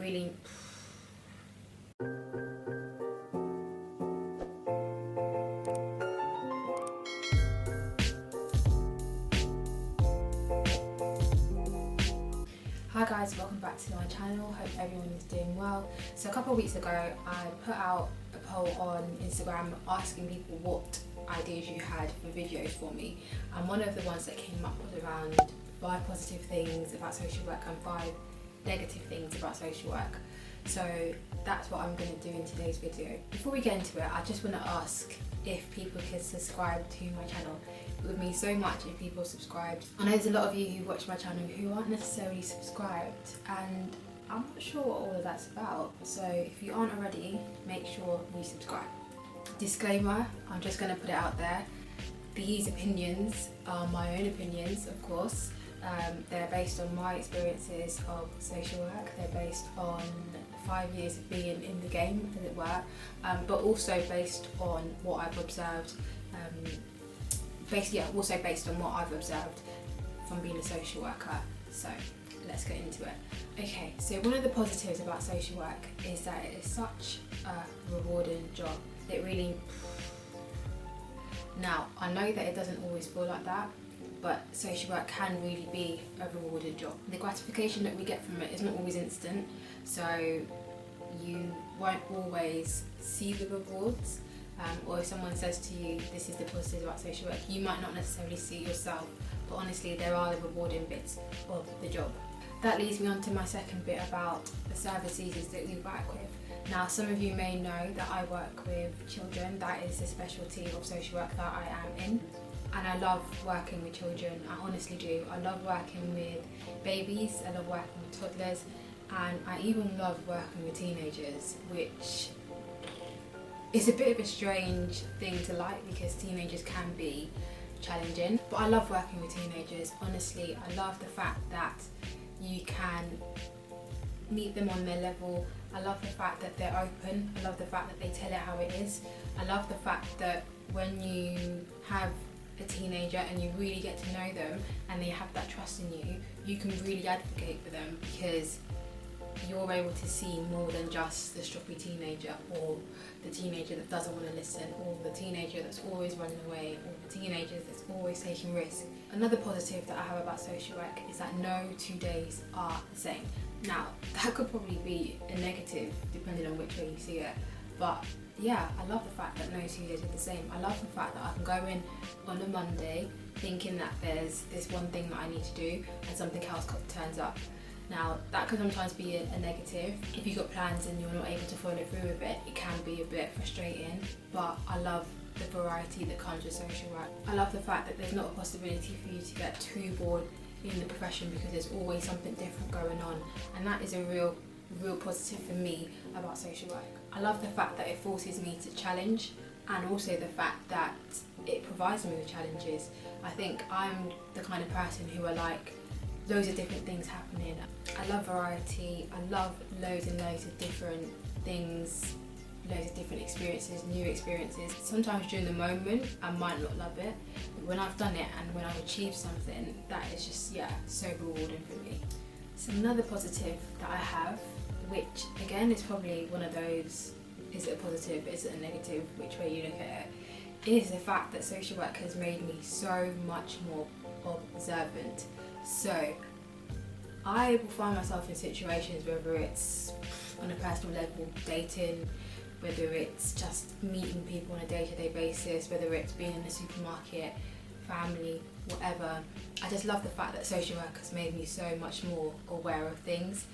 really... Hi guys, welcome back to my channel. Hope everyone is doing well. So a couple of weeks ago I put out a poll on Instagram asking people what ideas you had for videos for me, and one of the ones that came up was around 5 positive things about social work and 5 negative things about social work. So that's what I'm going to do in today's video. Before we get into it, I just want to ask if people could subscribe to my channel. It would mean so much if people subscribed. I know there's a lot of you who watch my channel who aren't necessarily subscribed, and I'm not sure what all of that's about. So if you aren't already, make sure you subscribe. Disclaimer, I'm just going to put it out there. These opinions are my own opinions, of course. They're based on my experiences of social work. They're based on 5 years of being in the game, as it were, but also based on what I've observed. Also based on what I've observed from being a social worker. So let's get into it. Okay, so one of the positives about social work is that it is such a rewarding job. It really... Now, I know that it doesn't always feel like that, but social work can really be a rewarding job. The gratification that we get from it is not always instant, so you won't always see the rewards. Or if someone says to you, this is the positives about social work, you might not necessarily see it yourself, but honestly there are the rewarding bits of the job. That leads me on to my second bit about the service users that we work with. Now, some of you may know that I work with children. That is the specialty of social work that I am in. And I love working with children, I honestly do. I love working with babies, I love working with toddlers, and I even love working with teenagers, which is a bit of a strange thing to like because teenagers can be challenging. But I love working with teenagers, honestly. I love the fact that you can meet them on their level. I love the fact that they're open. I love the fact that they tell it how it is. I love the fact that when you have a teenager and you really get to know them and they have that trust in you, you can really advocate for them because you're able to see more than just the stroppy teenager, or the teenager that doesn't want to listen, or the teenager that's always running away, or the teenager that's always taking risks. Another positive that I have about social work is that no 2 days are the same. Now, that could probably be a negative depending on which way you see it, but yeah, I love the fact that no 2 days are the same. I love the fact that I can go in on a Monday thinking that there's this one thing that I need to do and something else turns up. Now, that can sometimes be a negative. If you've got plans and you're not able to follow through with it, it can be a bit frustrating, but I love the variety that comes with social work. I love the fact that there's not a possibility for you to get too bored in the profession because there's always something different going on, and that is a real positive for me about social work. I love the fact that it forces me to challenge, and also the fact that it provides me with challenges. I think I'm the kind of person who are like, loads of different things happening. I love variety. I love loads and loads of different things, loads of different experiences, new experiences. Sometimes during the moment I might not love it, but when I've done it and when I've achieved something, that is just, yeah, so rewarding for me. So another positive that I have, which again is probably one of those, is it a positive, is it a negative, which way you look at it, is the fact that social work has made me so much more observant. So I will find myself in situations, whether it's on a personal level, dating, whether it's just meeting people on a day-to-day basis, whether it's being in the supermarket, family, whatever. I just love the fact that social work has made me so much more aware of things.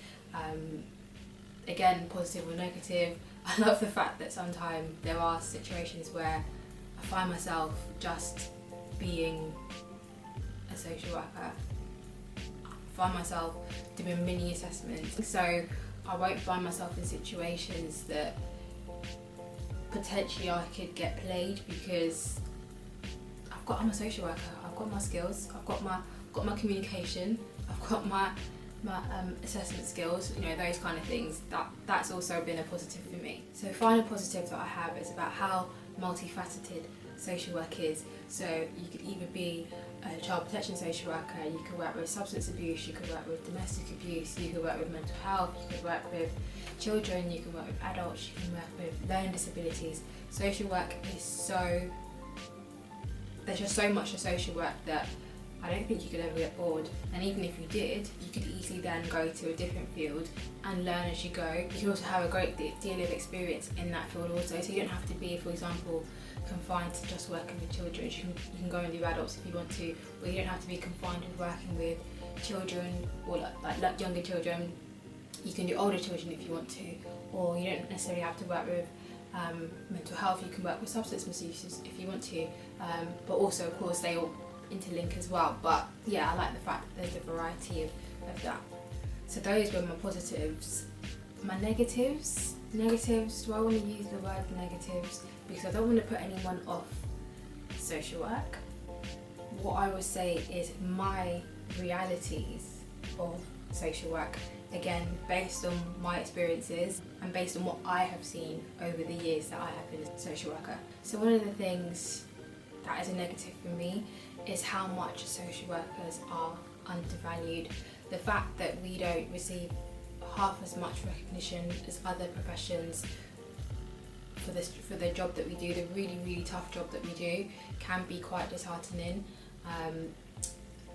Again, positive or negative. I love the fact that sometimes there are situations where I find myself just being a social worker. I find myself doing mini assessments, so I won't find myself in situations that potentially I could get played because I'm a social worker. I've got my skills. I've got my communication. I've got my assessment skills. You know, those kind of things. That's also been a positive for me. So, the final positive that I have is about how multifaceted social work is. So you could either be a child protection social worker, you could work with substance abuse, you could work with domestic abuse, you could work with mental health, you could work with children, you can work with adults, you can work with learning disabilities. Social work is there's just so much of social work that I don't think you could ever get bored. And even if you did, you could easily then go to a different field and learn as you go. You can also have a great deal of experience in that field also. So you don't have to be, for example, confined to just working with children. You can go and do adults if you want to, but you don't have to be confined with working with children or like younger children. You can do older children if you want to, or you don't necessarily have to work with mental health. You can work with substance misuse if you want to, but also of course they all interlink as well. But yeah, I like the fact that there's a variety of that. So those were my positives. My negatives, do I want to use the word negatives? Because I don't want to put anyone off social work. What I would say is my realities of social work, again based on my experiences and based on what I have seen over the years that I have been a social worker. So one of the things that is a negative for me is how much social workers are undervalued. The fact that we don't receive half as much recognition as other professions for the job that we do, the really tough job that we do, can be quite disheartening.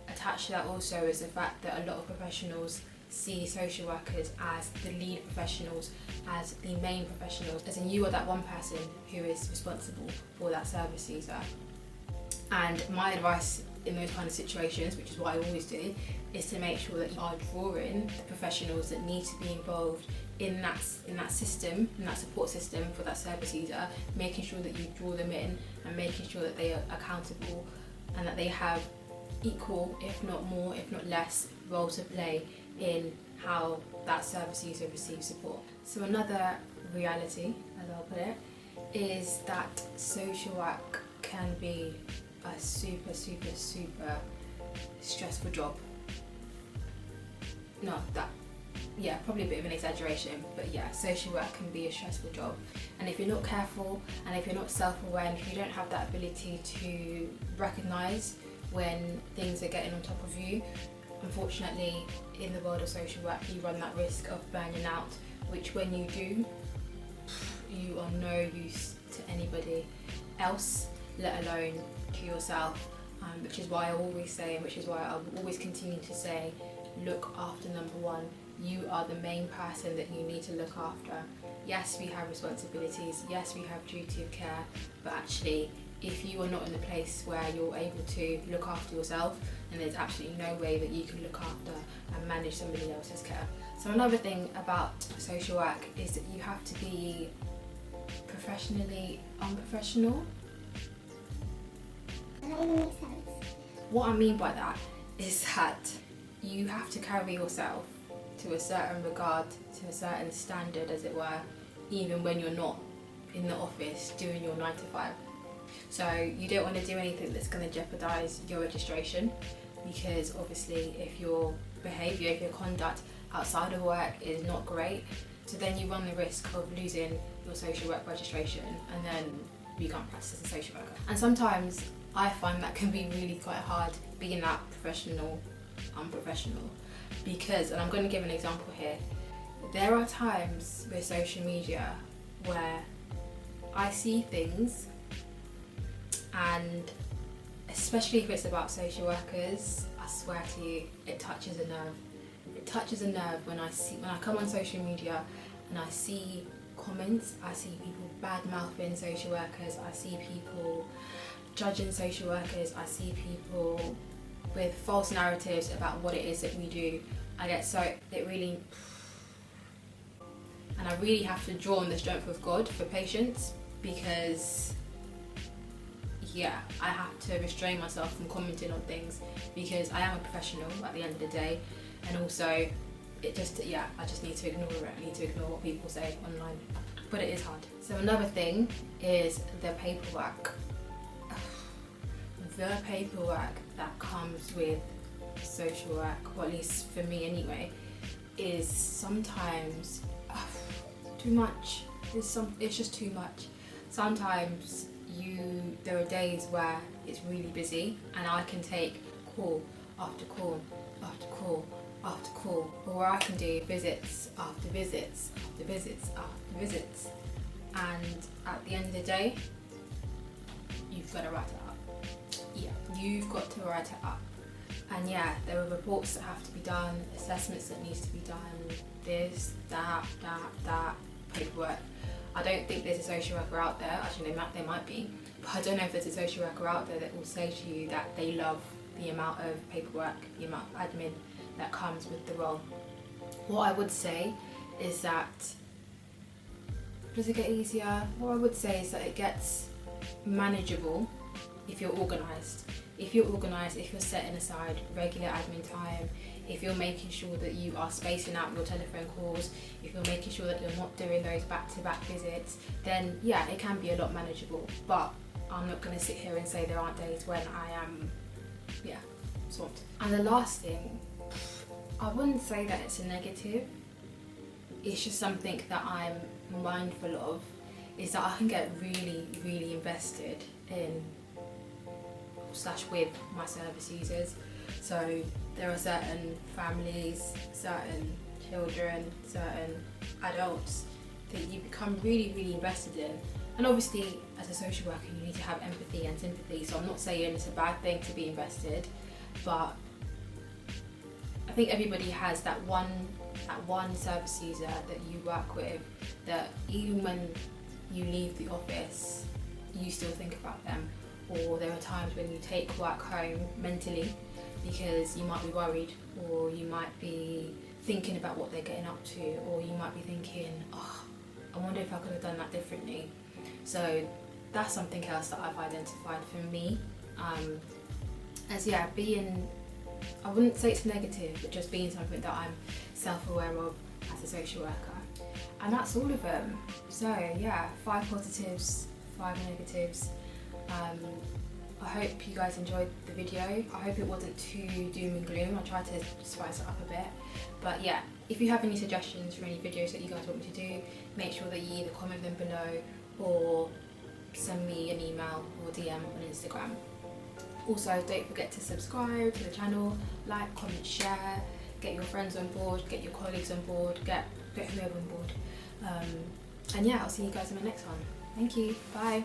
Attached to that also is the fact that a lot of professionals see social workers as the lead professionals, as the main professionals, as in you are that one person who is responsible for that service user. And my advice in those kind of situations, which is what I always do, is to make sure that you are drawing the professionals that need to be involved in that system, in that support system for that service user, making sure that you draw them in and making sure that they are accountable and that they have equal, if not more, if not less, role to play in how that service user receives support. So another reality, as I'll put it, is that social work can be a super stressful job. Probably a bit of an exaggeration, but yeah, social work can be a stressful job. And if you're not careful, and if you're not self-aware, and if you don't have that ability to recognise when things are getting on top of you, unfortunately, in the world of social work, you run that risk of burning out, which when you do, you are no use to anybody else, let alone to yourself, which is why I always say, and which is why I will always continue to say, look after number one. You are the main person that you need to look after. Yes, we have responsibilities, yes, we have duty of care, but actually, if you are not in a place where you're able to look after yourself, then there's absolutely no way that you can look after and manage somebody else's care. So another thing about social work is that you have to be professionally unprofessional. Does that even make sense? What I mean by that is that you have to carry yourself to a certain regard, to a certain standard, as it were, even when you're not in the office doing your 9 to 5. So you don't want to do anything that's going to jeopardise your registration, because obviously if your behaviour, if your conduct outside of work is not great, so then you run the risk of losing your social work registration and then you can't practice as a social worker. And sometimes I find that can be really quite hard, being that professional, unprofessional, because, and I'm going to give an example here, there are times with social media where I see things, and especially if it's about social workers, I swear to you, it touches a nerve. It touches a nerve when I come on social media and I see comments, I see people bad-mouthing social workers, I see people judging social workers, I see people with false narratives about what it is that we do. And I really have to draw on the strength of God for patience, because I have to restrain myself from commenting on things, because I am a professional at the end of the day, and also I just need to ignore it. I need to ignore what people say online, but it is hard. So another thing is the paperwork. The paperwork that comes with social work, or at least for me anyway, is sometimes too much. It's just too much. Sometimes there are days where it's really busy and I can take call after call after call after call, or I can do visits after visits after visits after visits, and at the end of the day you've got to write it up. Yeah, you've got to write it up. And yeah, there are reports that have to be done, assessments that needs to be done, this, that, paperwork. I don't think there's a social worker out there, actually there might be, but I don't know if there's a social worker out there that will say to you that they love the amount of paperwork, the amount of admin that comes with the role. What I would say is that, does it get easier? What I would say is that it gets manageable if you're organised. If you're organised, if you're setting aside regular admin time, if you're making sure that you are spacing out your telephone calls, if you're making sure that you're not doing those back-to-back visits, then yeah, it can be a lot manageable. But I'm not going to sit here and say there aren't days when I am, swamped. And the last thing, I wouldn't say that it's a negative, it's just something that I'm mindful of, is that I can get really, really invested in / with my service users. So there are certain families, certain children, certain adults that you become really, really invested in. And obviously as a social worker you need to have empathy and sympathy, so I'm not saying it's a bad thing to be invested, but I think everybody has that one service user that you work with that even when you leave the office you still think about them. Or there are times when you take work home mentally because you might be worried, or you might be thinking about what they're getting up to, or you might be thinking, oh, I wonder if I could have done that differently. So that's something else that I've identified for me. As being, I wouldn't say it's negative, but just being something that I'm self-aware of as a social worker. And that's all of them. So yeah, 5 positives, 5 negatives. I hope you guys enjoyed the video. I hope it wasn't too doom and gloom. I tried to spice it up a bit. But yeah, if you have any suggestions for any videos that you guys want me to do, make sure that you either comment them below or send me an email or DM on Instagram. Also, don't forget to subscribe to the channel, like, comment, share, get your friends on board, get your colleagues on board, get whoever on board. And yeah, I'll see you guys in my next one. Thank you, bye.